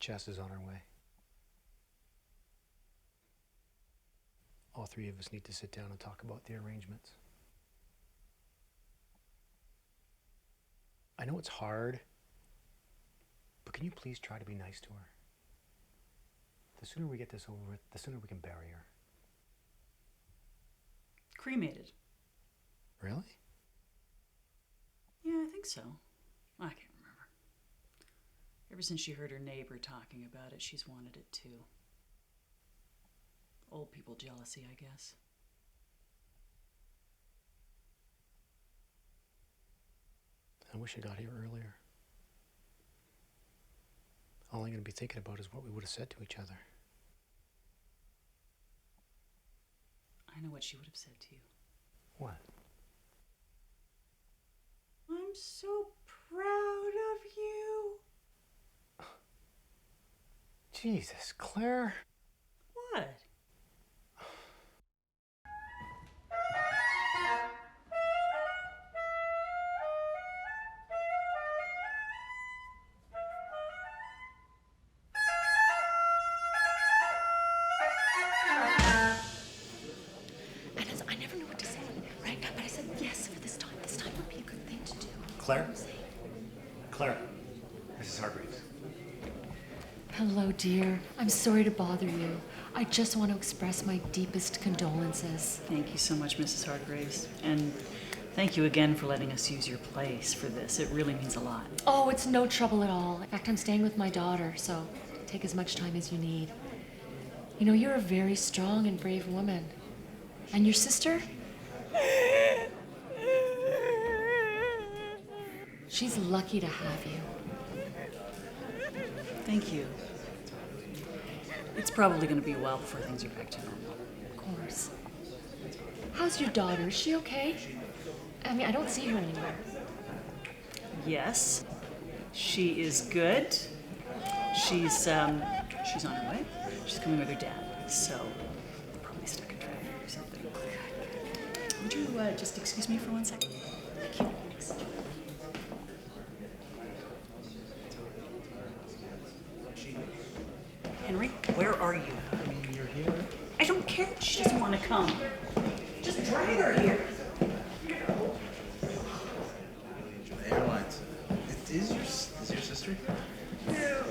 Jess is on her way. All three of us need to sit down and talk about the arrangements. I know it's hard, but can you please try to be nice to her? The sooner we get this over with, the sooner we can bury her. Cremated. Really? Yeah, I think so. I can't remember. Ever since she heard her neighbor talking about it, she's wanted it too. Old people jealousy, I guess. I wish I got here earlier. All I'm going to be thinking about is what we would have said to each other. I know what she would have said to you. What? I'm so proud of you. Jesus, Claire. What? I never knew what to say, right? But I said yes for this time. This time would be a good thing to do. Claire? Claire. Mrs. Hargreaves. Hello, dear. I'm sorry to bother you. I just want to express my deepest condolences. Thank you so much, Mrs. Hargreaves. And thank you again for letting us use your place for this. It really means a lot. Oh, it's no trouble at all. In fact, I'm staying with my daughter, so take as much time as you need. You know, you're a very strong and brave woman. And your sister? She's lucky to have you. Thank you. It's probably going to be a while before things are back to normal. Of course. How's your daughter? Is she okay? I mean, I don't see her anywhere. Yes, she is good. She's on her way. She's coming with her dad, so they're probably stuck in traffic or something. Would you just excuse me for 1 second? Thank you. Thanks. Henry, where are you? I mean, you're here. I don't care. She doesn't want to come. Just drag her here. The airlines. Is your sister here? No,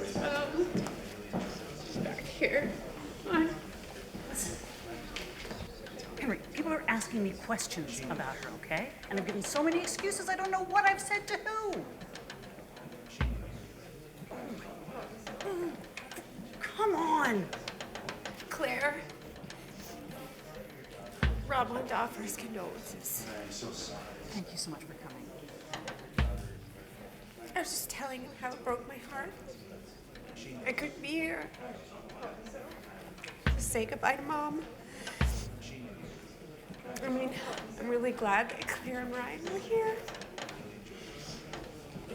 she's back here. Listen. Henry, people are asking me questions about her, okay? And I'm giving so many excuses, I don't know what I've said to who. Come on. Claire. Rob wanted to offer his condolences. I'm so sorry. Thank you so much for coming. I was just telling him how it broke my heart. I couldn't be here to say goodbye to Mom. I mean, I'm really glad that Claire and Ryan were here.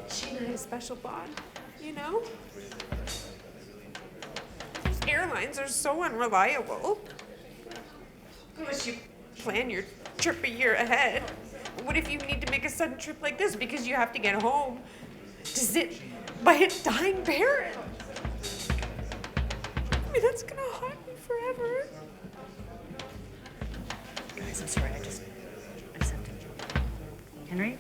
She and I had a special bond, you know? These airlines are so unreliable. Unless you plan your trip a year ahead. What if you need to make a sudden trip like this because you have to get home to sit by a dying parent? I mean, that's gonna haunt me forever. Guys, I'm sorry, I said it. Henry?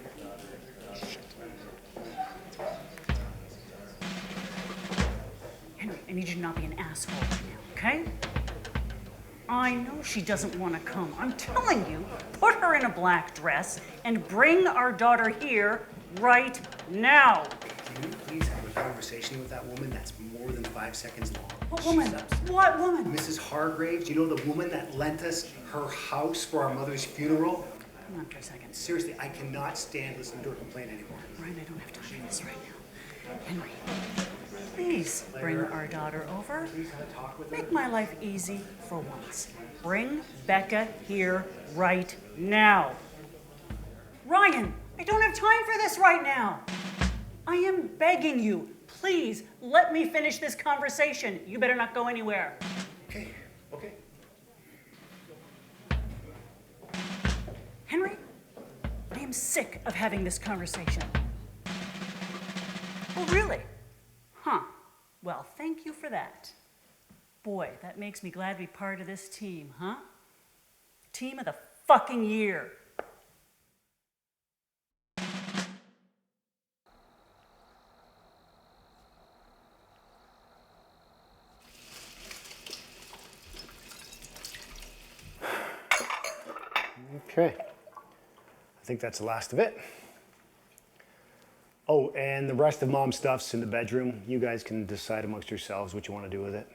Henry, I need you to not be an asshole right now, okay? I know she doesn't want to come. I'm telling you, put her in a black dress and bring our daughter here right now. Can you please have a conversation with that woman that's more than 5 seconds long? What woman? What woman? Mrs. Hargreaves, you know the woman that lent us her house for our mother's funeral? Come on for a second. Seriously, I cannot stand listening to her complain anymore. Ryan, I don't have time for this right now. Henry, please bring our daughter over. Please have a talk with her. Make my life easy for once. Bring Becca here right now. Ryan, I don't have time for this right now. I am begging you, please let me finish this conversation. You better not go anywhere. Okay, okay. Henry, I am sick of having this conversation. Oh, really? Huh. Well, thank you for that. Boy, that makes me glad to be part of this team, huh? Team of the fucking year. Okay. I think that's the last of it. Oh, and the rest of Mom's stuff's in the bedroom. You guys can decide amongst yourselves what you want to do with it.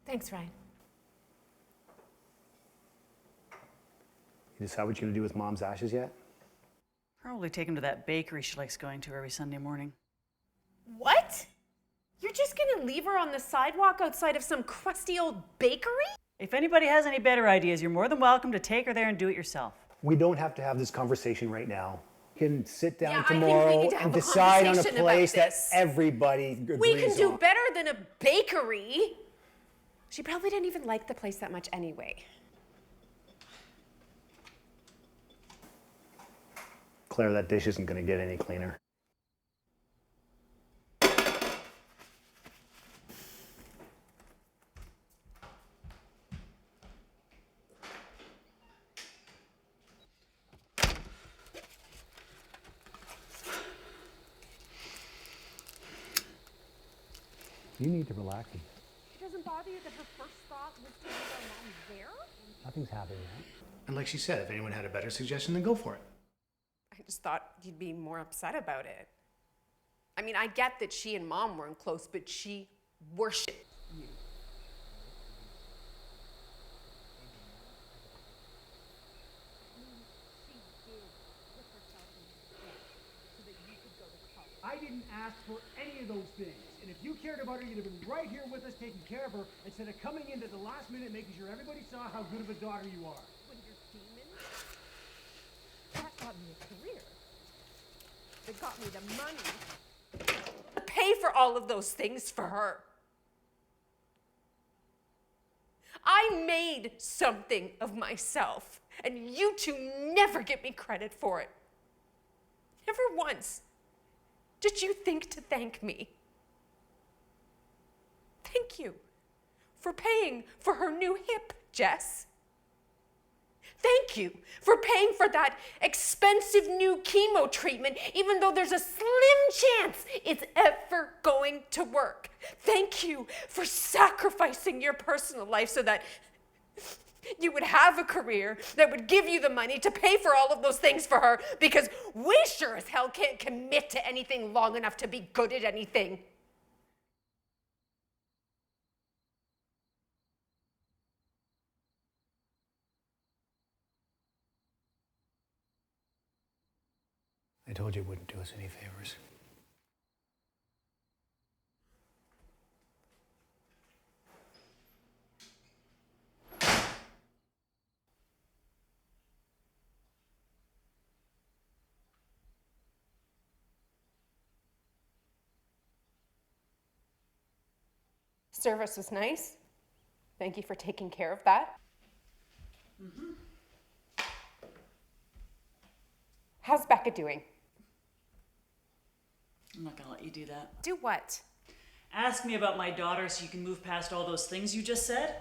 Thanks, Ryan. You decide what you're going to do with Mom's ashes yet? Probably take him to that bakery she likes going to every Sunday morning. What? You're just gonna leave her on the sidewalk outside of some crusty old bakery? If anybody has any better ideas, you're more than welcome to take her there and do it yourself. We don't have to have this conversation right now. We can sit down Yeah, I think we tomorrow need to have and a decide on a conversation place about that this. everybody agrees We can do on. better than a bakery. She probably didn't even like the place that much anyway. Claire, that dish isn't going to get any cleaner. You need to relax. It doesn't bother you that her first thought was to leave our mom there? Nothing's happening yet. And like she said, if anyone had a better suggestion, then go for it. I just thought you'd be more upset about it. I mean, I get that she and Mom weren't close, but she worshipped you. I didn't ask for any of those things. And if you cared about her, you'd have been right here with us taking care of her instead of coming in at the last minute making sure everybody saw how good of a daughter you are. When you're demon, that got me a career. It got me the money to pay for all of those things for her. I made something of myself, and you two never give me credit for it. Never once did you think to thank me. Thank you for paying for her new hip, Jess. Thank you for paying for that expensive new chemo treatment, even though there's a slim chance it's ever going to work. Thank you for sacrificing your personal life so that you would have a career that would give you the money to pay for all of those things for her, because we sure as hell can't commit to anything long enough to be good at anything. I told you it wouldn't do us any favors. Service was nice. Thank you for taking care of that. How's Becca doing? I'm not gonna let you do that. Do what? Ask me about my daughter so you can move past all those things you just said.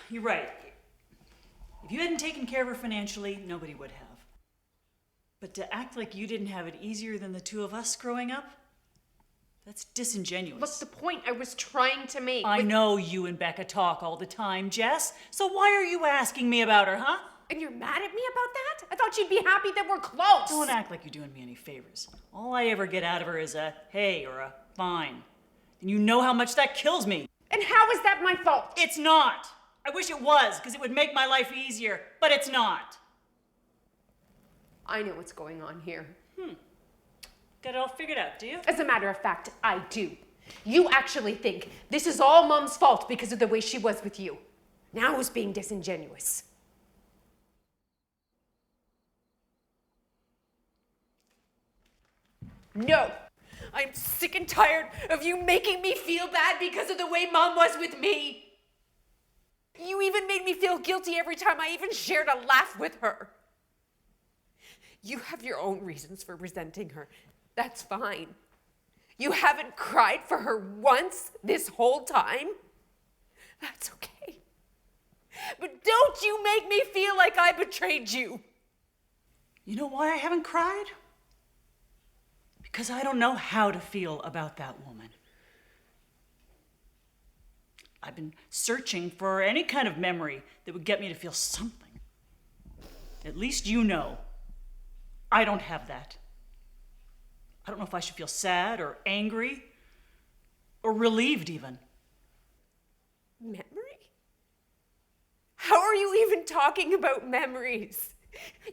You're right. If you hadn't taken care of her financially, nobody would have. But to act like you didn't have it easier than the two of us growing up, that's disingenuous. Look, the point I was trying to make. I know you and Becca talk all the time, Jess. So why are you asking me about her, huh? And you're mad at me about that? I thought you'd be happy that we're close. Don't act like you're doing me any favors. All I ever get out of her is a hey or a fine. And you know how much that kills me. And how is that my fault? It's not. I wish it was, because it would make my life easier, but it's not. I know what's going on here. Got it all figured out, do you? As a matter of fact, I do. You actually think this is all Mom's fault because of the way she was with you. Now who's being disingenuous? No. I'm sick and tired of you making me feel bad because of the way Mom was with me. You even made me feel guilty every time I even shared a laugh with her. You have your own reasons for resenting her. That's fine. You haven't cried for her once this whole time. That's okay. But don't you make me feel like I betrayed you. You know why I haven't cried? Because I don't know how to feel about that woman. I've been searching for any kind of memory that would get me to feel something. At least you know. I don't have that. I don't know if I should feel sad or angry or relieved even. Memory? How are you even talking about memories?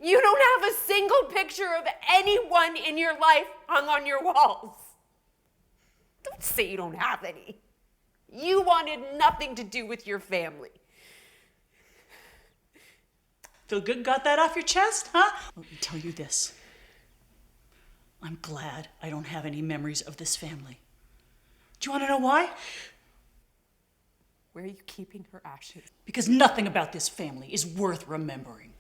You don't have a single picture of anyone in your life hung on your walls. Don't say you don't have any. You wanted nothing to do with your family. Feel good got that off your chest, huh? Let me tell you this. I'm glad I don't have any memories of this family. Do you want to know why? Where are you keeping her ashes? Because nothing about this family is worth remembering.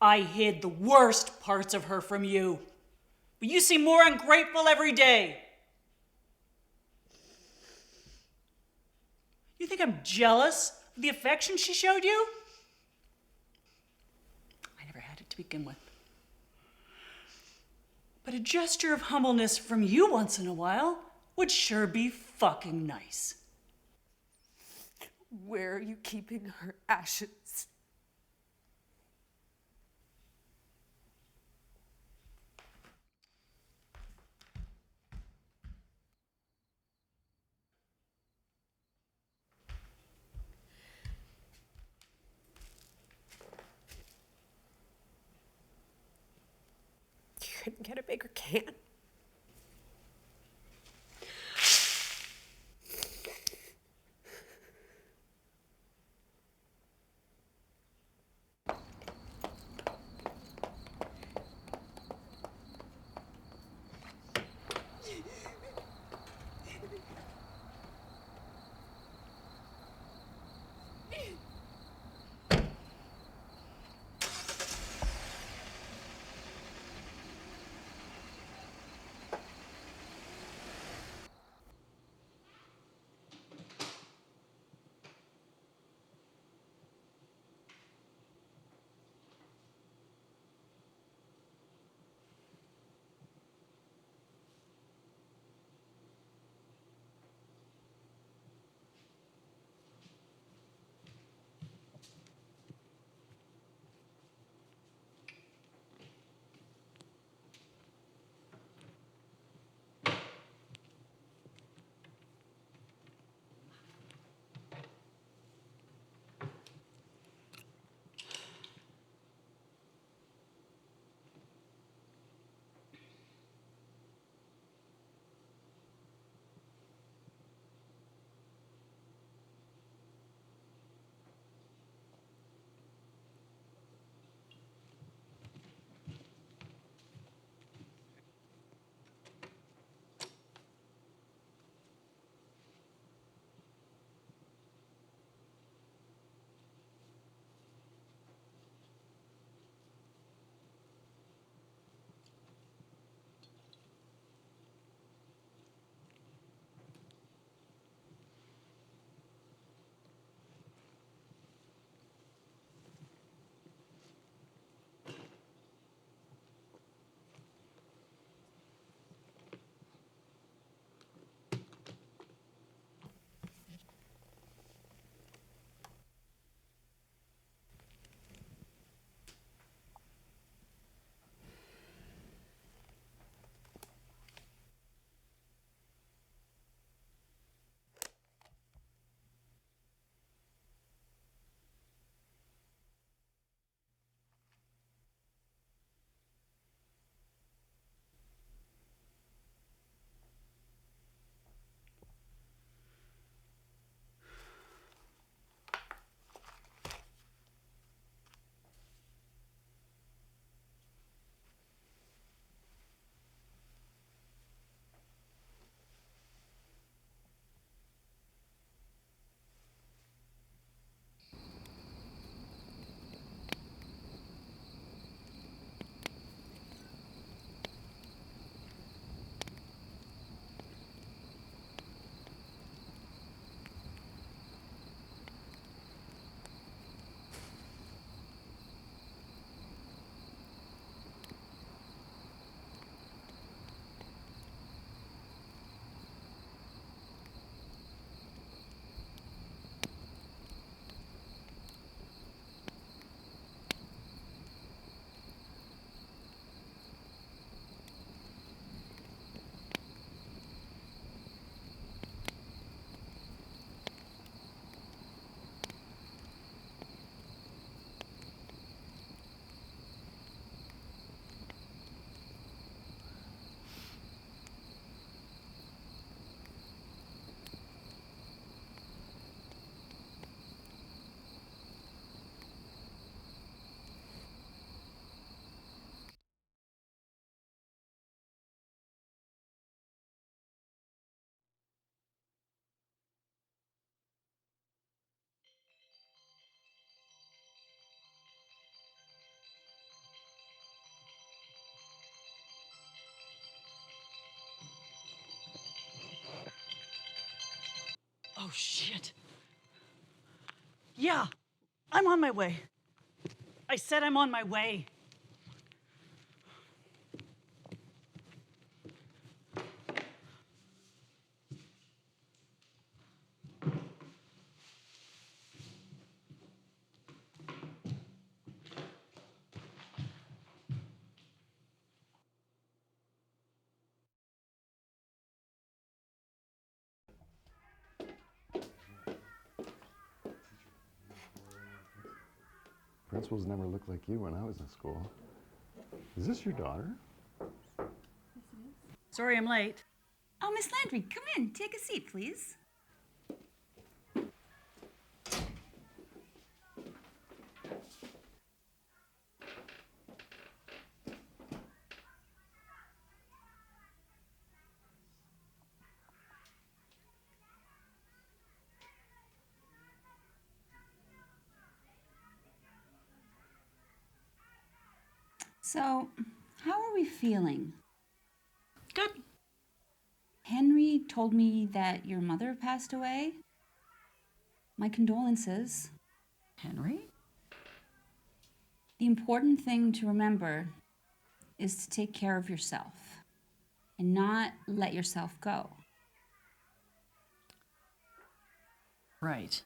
I hid the worst parts of her from you. But you seem more ungrateful every day. You think I'm jealous of the affection she showed you? I never had it to begin with. But a gesture of humbleness from you once in a while would sure be fucking nice. Where are you keeping her ashes? You couldn't get a bigger can. shit. Yeah, I'm on my way. I said I'm on my way. Principals never looked like you when I was in school. Is this your daughter? Sorry I'm late. Oh, Miss Landry, come in. Take a seat, please. So, how are we feeling? Good. Henry told me that your mother passed away. My condolences. Henry? The important thing to remember is to take care of yourself and not let yourself go. Right.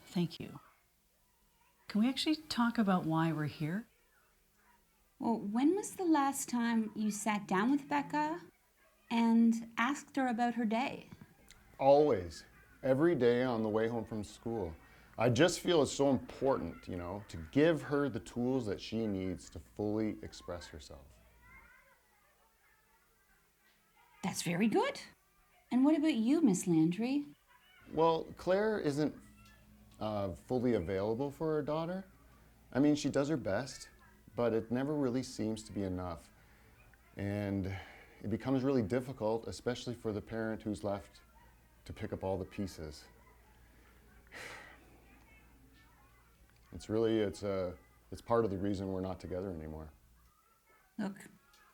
Thank you. Can we actually talk about why we're here? Well, when was the last time you sat down with Becca and asked her about her day? Always. Every day on the way home from school. I just feel it's so important, you know, to give her the tools that she needs to fully express herself. That's very good. And what about you, Miss Landry? Well, Claire isn't fully available for her daughter. I mean, she does her best, but it never really seems to be enough. And it becomes really difficult, especially for the parent who's left to pick up all the pieces. It's part of the reason we're not together anymore. Look,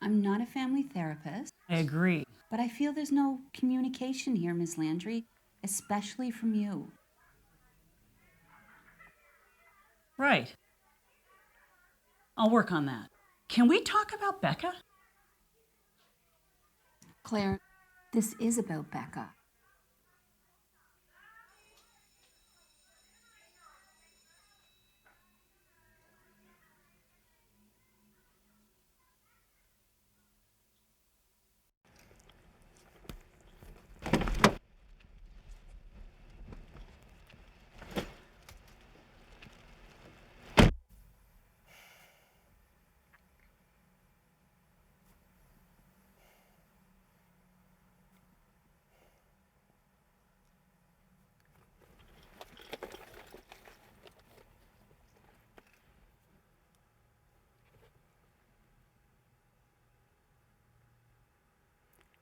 I'm not a family therapist, I agree. but I feel there's no communication here, Miss Landry, especially from you. Right. I'll work on that. Can we talk about Becca? Claire, this is about Becca.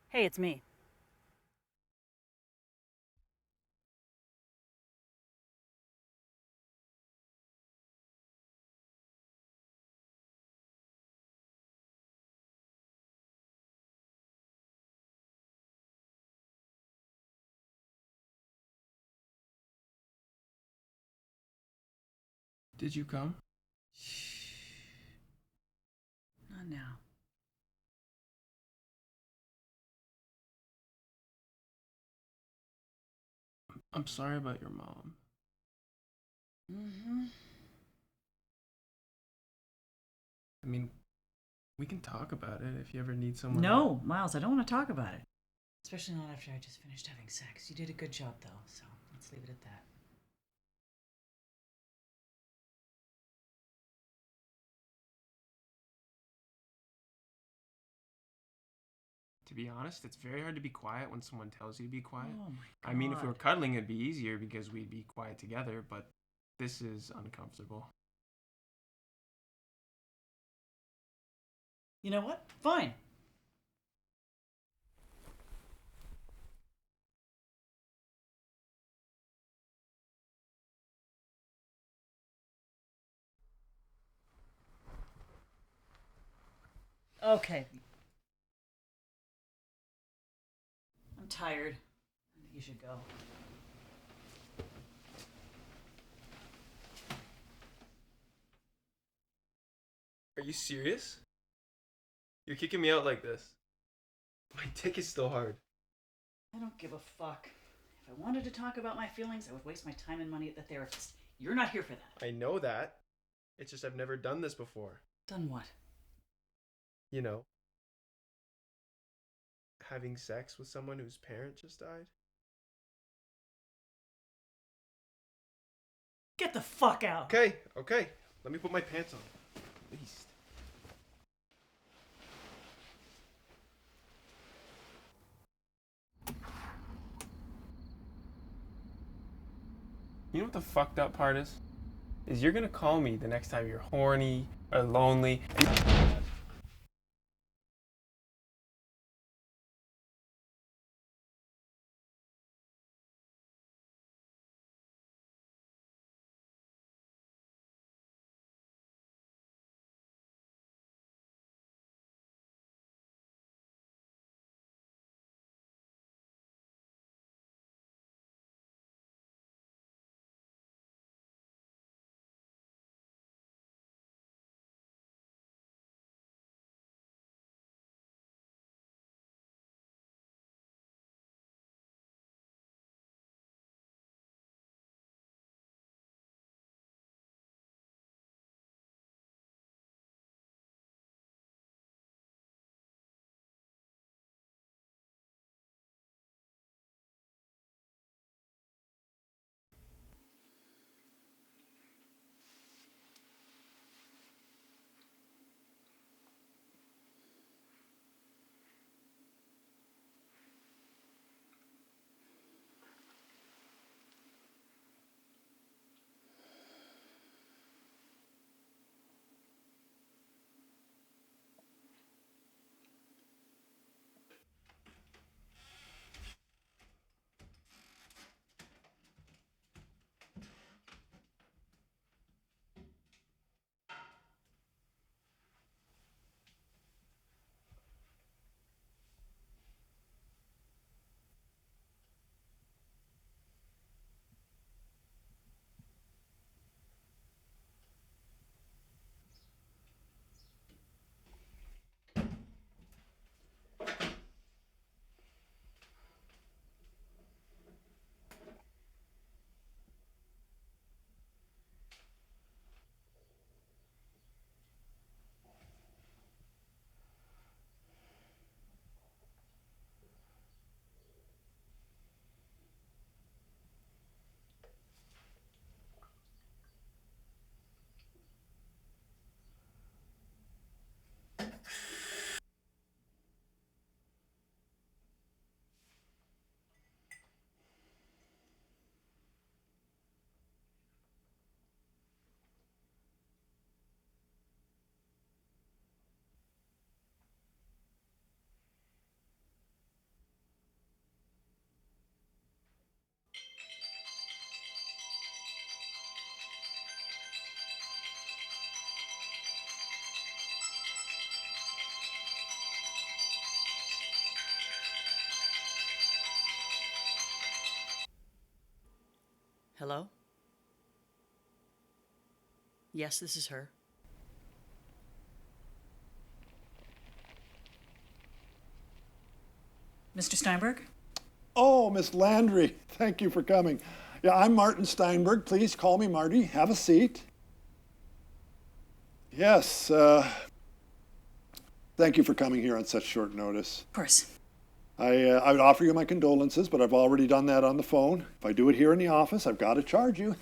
Hey, it's me. Did you come? Not now. I'm sorry about your mom. Mm-hmm. I mean, we can talk about it if you ever need someone. No, Miles, I don't want to talk about it. Especially not after I just finished having sex. You did a good job, though, so let's leave it at that. To be honest, it's very hard to be quiet when someone tells you to be quiet. Oh my God. I mean, if we were cuddling, it'd be easier because we'd be quiet together, but this is uncomfortable. You know what? Fine. Okay. I'm tired. you should go. Are you serious? You're kicking me out like this. My dick is still hard. I don't give a fuck. If I wanted to talk about my feelings, I would waste my time and money at the therapist. You're not here for that. I know that. It's just I've never done this before. Done what? You know, having sex with someone whose parent just died. Get the fuck out! Okay. Let me put my pants on. At least. You know what the fucked up part is? Is you're gonna call me the next time you're horny or lonely. Hello? Yes, this is her. Mr. Steinberg? Oh, Miss Landry, thank you for coming. Yeah, I'm Martin Steinberg. Please call me Marty. Have a seat. Yes, thank you for coming here on such short notice. Of course. I would offer you my condolences, but I've already done that on the phone. If I do it here in the office, I've got to charge you.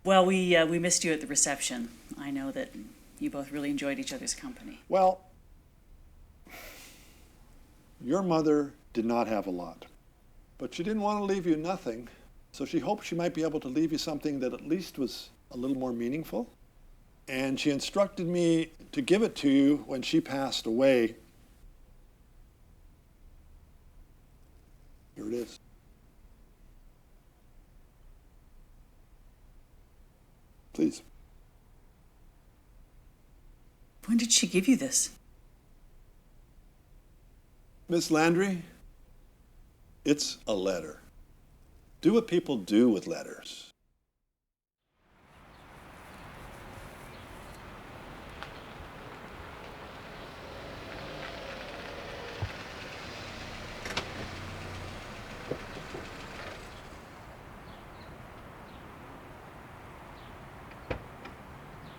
Well, we missed you at the reception. I know that you both really enjoyed each other's company. Well, your mother did not have a lot, but she didn't want to leave you nothing, so she hoped she might be able to leave you something that at least was a little more meaningful. And she instructed me to give it to you when she passed away. Here it is. Please. When did she give you this? Miss Landry, It's a letter. Do what people do with letters.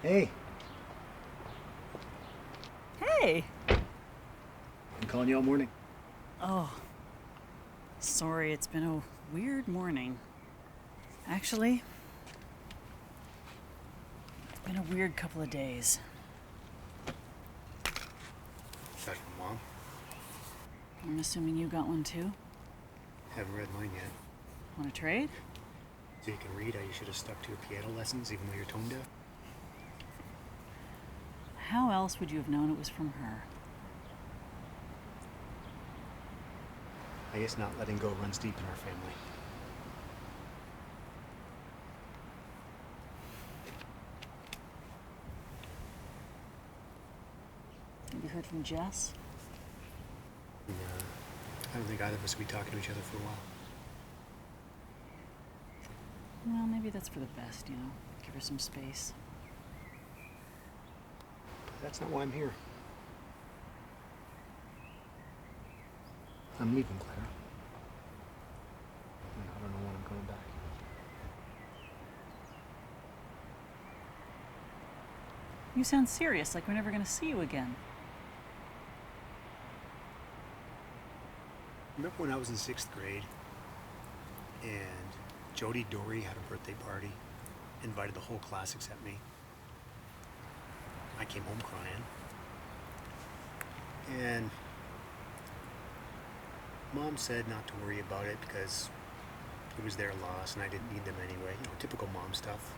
Hey, Hey! been calling you all morning. Oh, sorry, it's been a weird morning. Actually, it's been a weird couple of days. Aside from Mom, I'm assuming you got one too? haven't read mine yet. Want to trade? So you can read how you should have stuck to your piano lessons even though you're tone deaf? How else would you have known it was from her? I guess not letting go runs deep in our family. Have you heard from Jess? No, I don't think either of us will be talking to each other for a while. Well, maybe that's for the best, you know? Give her some space. But that's not why I'm here. I'm leaving, Claire. And I don't know when I'm coming back. You sound serious, like we're never gonna see you again. Remember when I was in 6th grade and Jody Dory had a birthday party, invited the whole class except me. I came home crying. And Mom said not to worry about it because it was their loss and I didn't need them anyway. You know, typical mom stuff.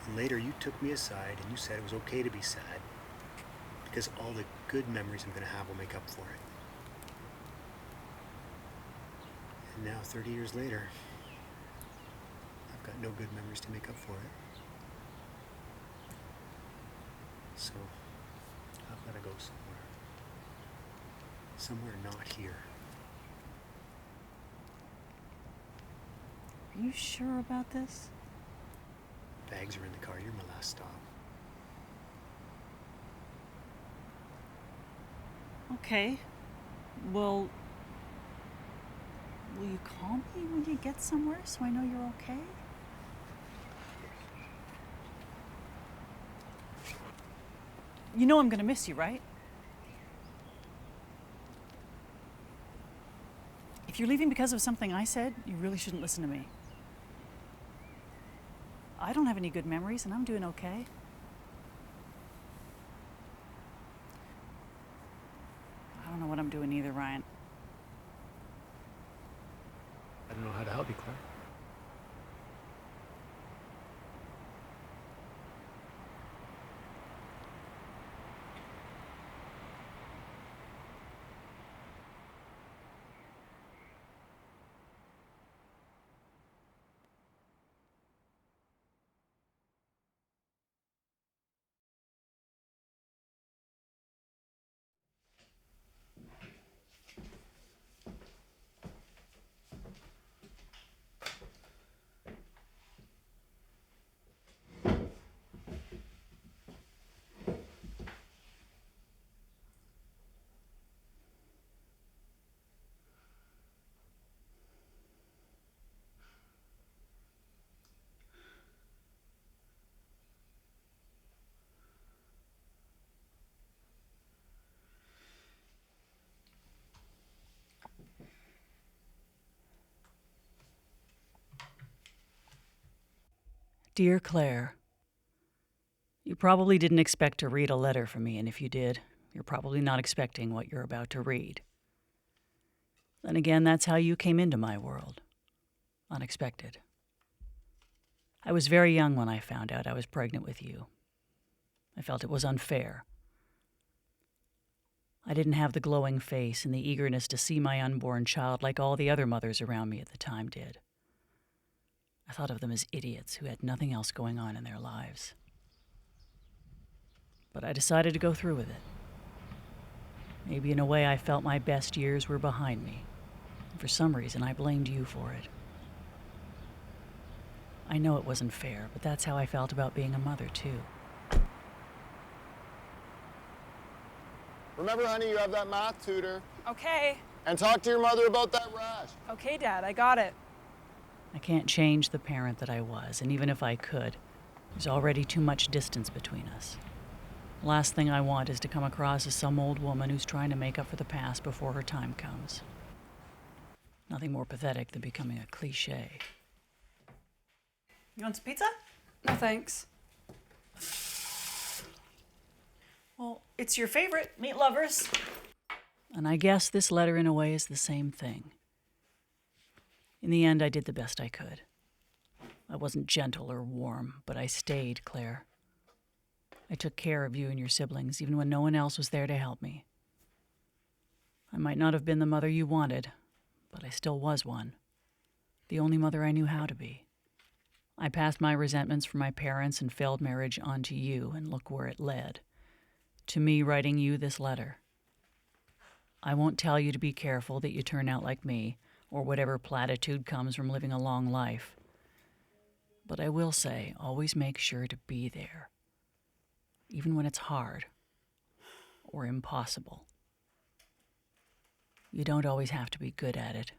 And later you took me aside and you said it was okay to be sad because all the good memories I'm going to have will make up for it. And now, 30 years later, I've got no good memories to make up for it. So, I've got to go somewhere. Somewhere not here. Are you sure about this? Bags are in the car. You're my last stop. Okay. Well, will you call me when you get somewhere so I know you're okay? You know I'm gonna miss you, right? If you're leaving because of something I said, you really shouldn't listen to me. I don't have any good memories, and I'm doing okay. I don't know what I'm doing either, Ryan. I don't know how to help you, Claire. Dear Claire, you probably didn't expect to read a letter from me, and if you did, you're probably not expecting what you're about to read. Then again, that's how you came into my world. Unexpected. I was very young when I found out I was pregnant with you. I felt it was unfair. I didn't have the glowing face and the eagerness to see my unborn child like all the other mothers around me at the time did. I thought of them as idiots who had nothing else going on in their lives. But I decided to go through with it. Maybe in a way I felt my best years were behind me. And for some reason, I blamed you for it. I know it wasn't fair, but that's how I felt about being a mother, too. Remember, honey, you have that math tutor. Okay. And talk to your mother about that rash. Okay, Dad, I got it. I can't change the parent that I was, and even if I could, there's already too much distance between us. Last thing I want is to come across as some old woman who's trying to make up for the past before her time comes. Nothing more pathetic than becoming a cliché. You want some pizza? No, thanks. Well, it's your favorite, meat lovers. And I guess this letter, in a way, is the same thing. In the end, I did the best I could. I wasn't gentle or warm, but I stayed, Claire. I took care of you and your siblings, even when no one else was there to help me. I might not have been the mother you wanted, but I still was one. The only mother I knew how to be. I passed my resentments for my parents and failed marriage onto you, and look where it led. To me writing you this letter. I won't tell you to be careful that you turn out like me, or whatever platitude comes from living a long life. But I will say, always make sure to be there. Even when it's hard or impossible. You don't always have to be good at it,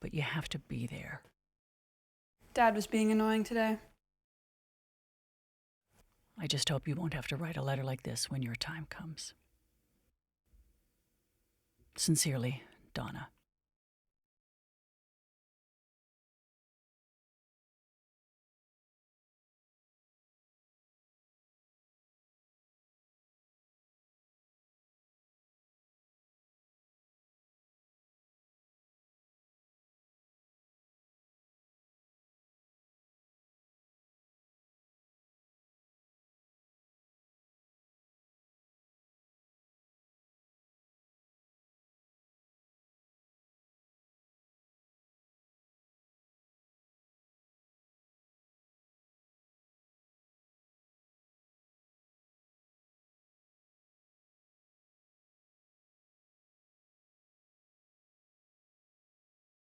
but you have to be there. Dad was being annoying today. I just hope you won't have to write a letter like this when your time comes. Sincerely, Donna.